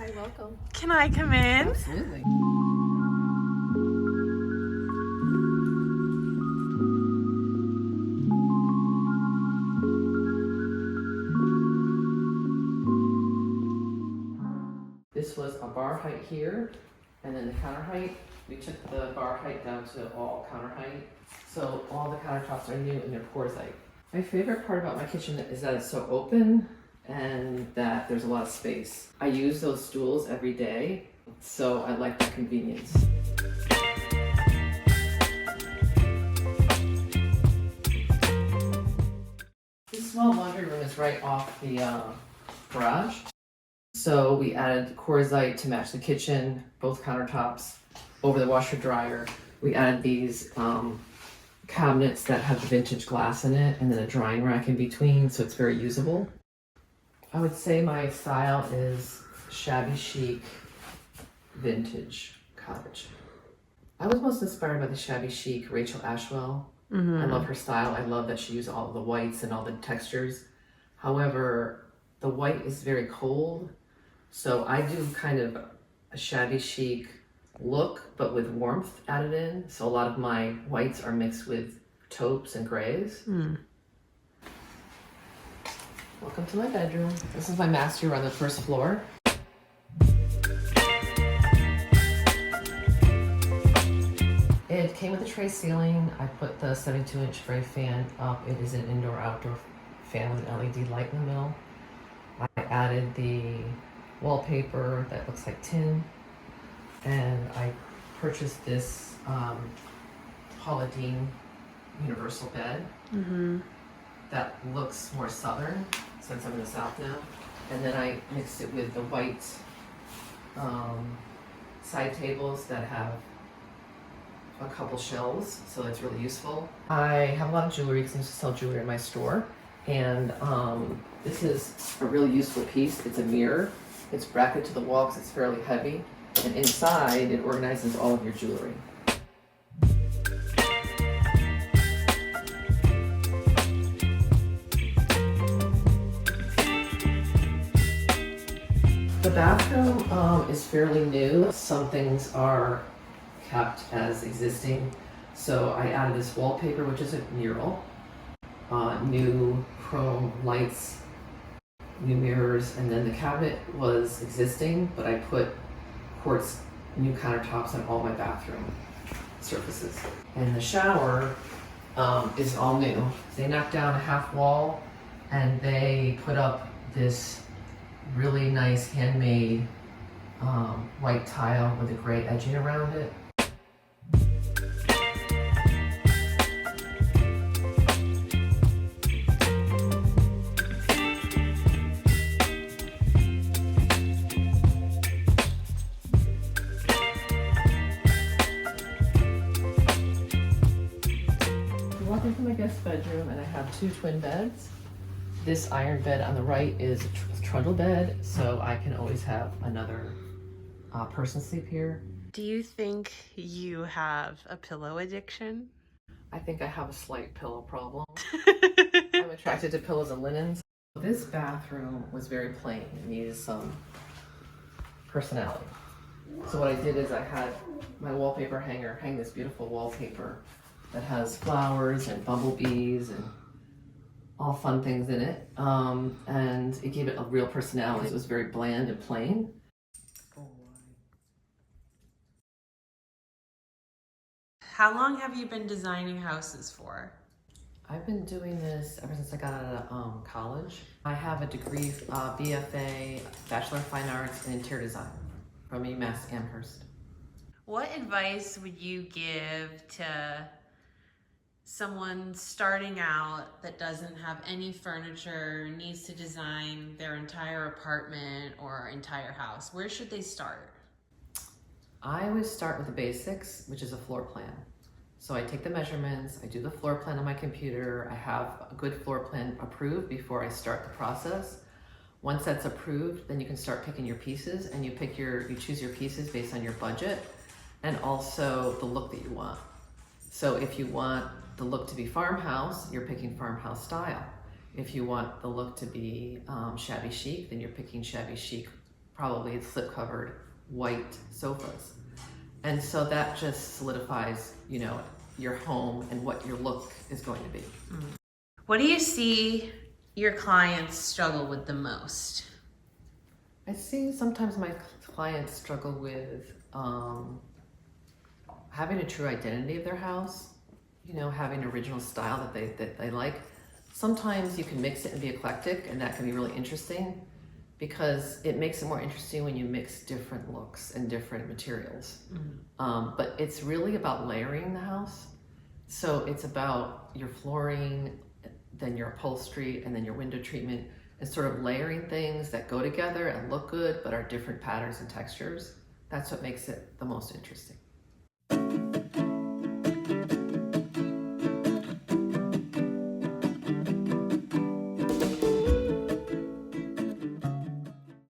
Hi, welcome. Can I come in? Absolutely. This was a bar height here, and then the counter height. We took the bar height down to all counter height. So all the countertops are new and they're quartzite. My favorite part about my kitchen is that it's so open and that there's a lot of space. I use those stools every day, so I like the convenience. This small laundry room is right off the garage. So we added quartzite to match the kitchen, both countertops, over the washer dryer. We added these cabinets that have the vintage glass in it and then a drying rack in between, so it's very usable. I would say my style is shabby chic, vintage cottage. I was most inspired by the shabby chic Rachel Ashwell. I love her style. I love that she used all the whites and all the textures. However, the white is very cold, so I do kind of a shabby chic look, but with warmth added in. So a lot of my whites are mixed with taupes and grays. Welcome to my bedroom. This is my master on the first floor. It came with a tray ceiling. I put the 72-inch spray fan up. It is an indoor-outdoor fan with an LED light in the middle. I added the wallpaper that looks like tin, and I purchased this Holodine universal bed that looks more southern since I'm in the south now. And then I mixed it with the white side tables that have a couple shelves, so it's really useful. I have a lot of jewelry because I used to sell jewelry in my store, and this is a really useful piece. It's a mirror. It's bracketed to the wall because it's fairly heavy, and inside it organizes all of your jewelry. The bathroom is fairly new. Some things are kept as existing. So I added this wallpaper, which is a mural, new chrome lights, new mirrors, and then the cabinet was existing, but I put quartz new countertops on all my bathroom surfaces. And the shower is all new. They knocked down a half wall and they put up this really nice handmade white tile with a gray edging around it. I walk into my guest bedroom and I have two twin beds. This iron bed on the right is a trundle bed, so I can always have another person sleep here. Do you think you have a pillow addiction? I think I have a slight pillow problem. I'm attracted to pillows and linens. This bathroom was very plain. It needed some personality. So what I did is I had my wallpaper hanger hang this beautiful wallpaper that has flowers and bumblebees and all fun things in it. And it gave it a real personality. It was very bland and plain. How long have you been designing houses for? I've been doing this ever since I got out of college. I have a degree, BFA, Bachelor of Fine Arts in Interior Design from UMass Amherst. What advice would you give to someone starting out that doesn't have any furniture, needs to design their entire apartment or entire house? Where should they start? I always start with the basics, which is a floor plan. So I take the measurements, I do the floor plan on my computer, I have a good floor plan approved before I start the process. Once that's approved, then you can start picking your pieces, and you choose your pieces based on your budget and also the look that you want. So if you want the look to be farmhouse, you're picking farmhouse style. If you want the look to be shabby chic, then you're picking shabby chic probably slip-covered white sofas. And so that just solidifies, you know, your home and what your look is going to be. What do you see your clients struggle with the most? I see sometimes my clients struggle with having a true identity of their house, you know, having an original style that they like. Sometimes you can mix it and be eclectic, and that can be really interesting because it makes it more interesting when you mix different looks and different materials. But it's really about layering the house. So it's about your flooring, then your upholstery, and then your window treatment, and sort of layering things that go together and look good but are different patterns and textures. That's what makes it the most interesting.